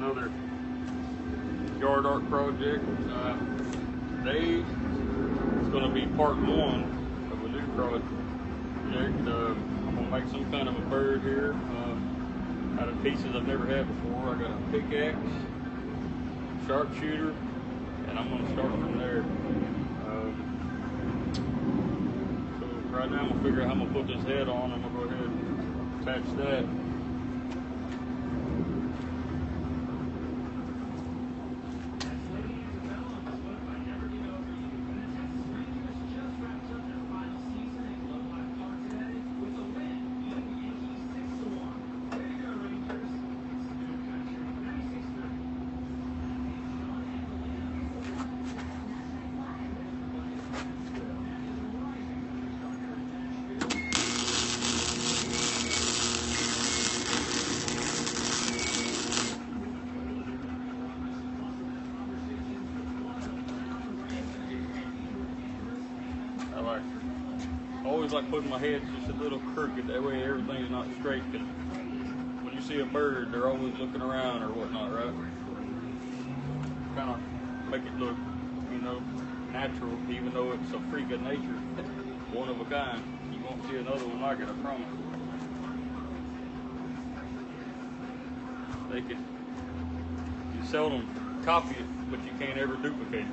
another yard art project. Today it's going to be part one of a new project. I'm going to make some kind of a bird here out of pieces I've never had before. I got a pickaxe, sharpshooter, and I'm going to start from there. So right now I'm going to figure out how I'm going to put this head on. I'm going to go ahead and attach that. I always like putting my head just a little crooked, that way everything's not straight, because when you see a bird, they're always looking around or whatnot, right? Kind of make it look, you know, natural, even though it's a freak of nature, one of a kind. You won't see another one like it, I promise. You seldom copy it, but you can't ever duplicate it.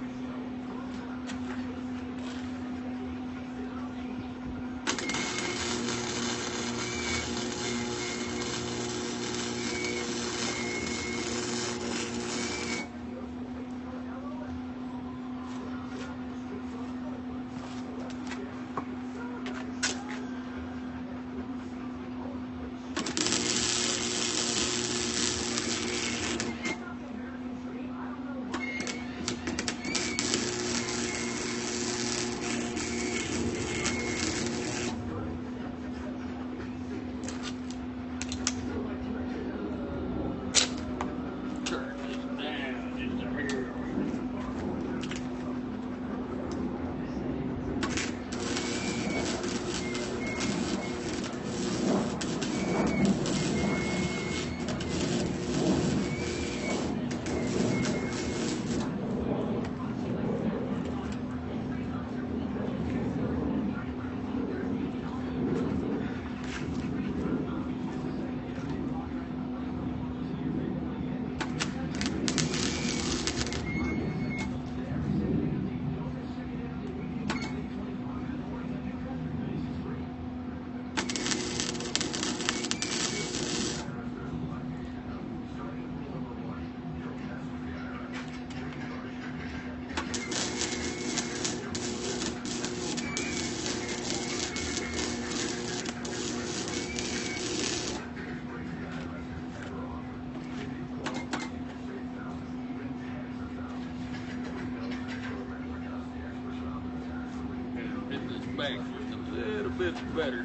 Back just a little bit better.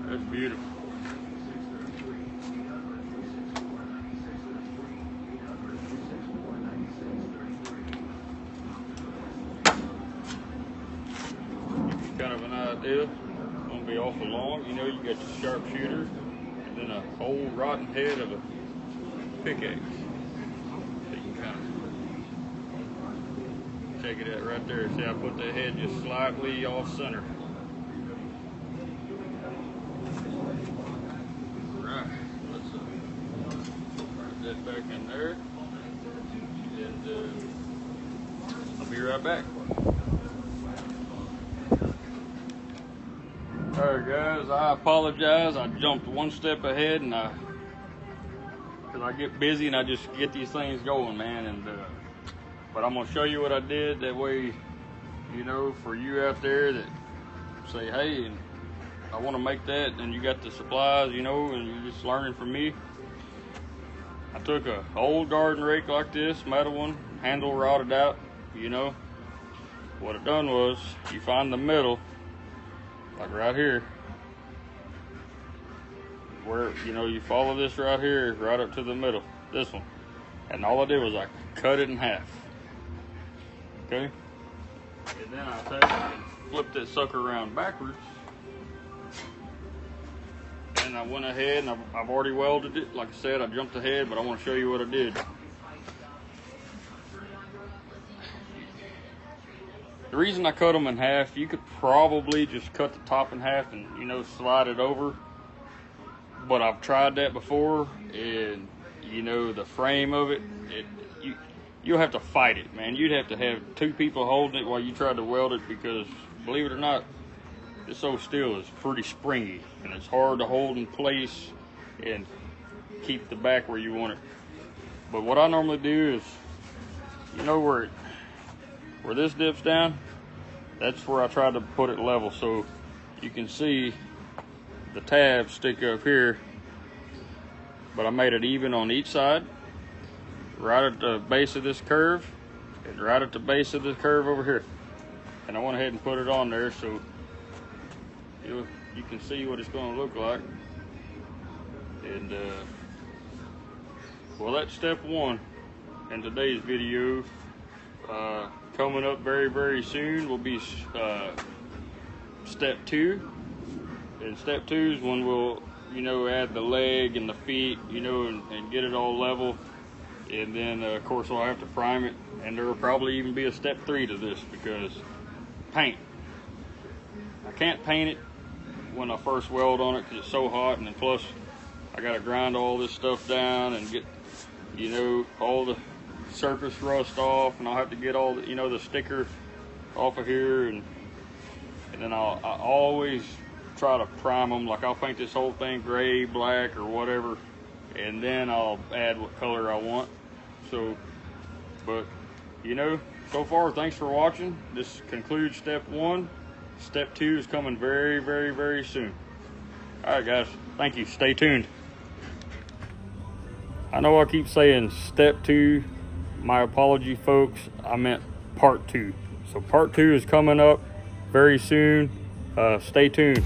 That's beautiful. Kind of an idea. It's gonna be awful long. You know, you got your sharpshooter and then a whole rotten head of a pickaxe. So you can kind of check it out right there. See, I put the head just slightly off center. Right. Let's put that back in there, and I'll be right back. Alright guys, I apologize. I jumped one step ahead, and because I get busy and I just get these things going, man. And but I'm gonna show you what I did. That way, you know, for you out there that say, hey, and I want to make that, and you got the supplies, you know, and you're just learning from me. I took a old garden rake like this, metal one, handle rotted out, you know. What it done was, you find the middle, like right here, where, you know, you follow this right here, right up to the middle, this one, And all I did was I cut it in half. Okay? And then I take and flip that sucker around backwards. And I went ahead and I've already welded it. Like I said, I jumped ahead, but I want to show you what I did. The reason I cut them in half, you could probably just cut the top in half and, you know, slide it over. But I've tried that before, and, you know, the frame of it, you'll have to fight it, man. You'd have to have two people holding it while you try to weld it, because, believe it or not, this old steel is pretty springy, and it's hard to hold in place and keep the back where you want it. But what I normally do is, you know where this dips down, that's where I try to put it level, so you can see the tabs stick up here, but I made it even on each side, right at the base of this curve, and right at the base of this curve over here. And I went ahead and put it on there so you can see what it's going to look like. And well, that's step one in today's video. Coming up very, very soon will be step two. And step two is when we'll, you know, add the leg and the feet, you know, and get it all level. And then, of course, I'll have to prime it. And there will probably even be a step three to this, because paint. I can't paint it when I first weld on it because it's so hot, and then plus I got to grind all this stuff down and get, you know, all the surface rust off, and I'll have to get all the, you know, the sticker off of here, and then I always try to prime them. Like, I'll paint this whole thing gray, black, or whatever, and then I'll add what color I want. So, but you know, so far, thanks for watching. This concludes step one. Step two is coming very, very, very soon. All right, guys, thank you. Stay tuned. I know I keep saying step two. My apology, folks. I meant part two. So part two is coming up very soon. Stay tuned.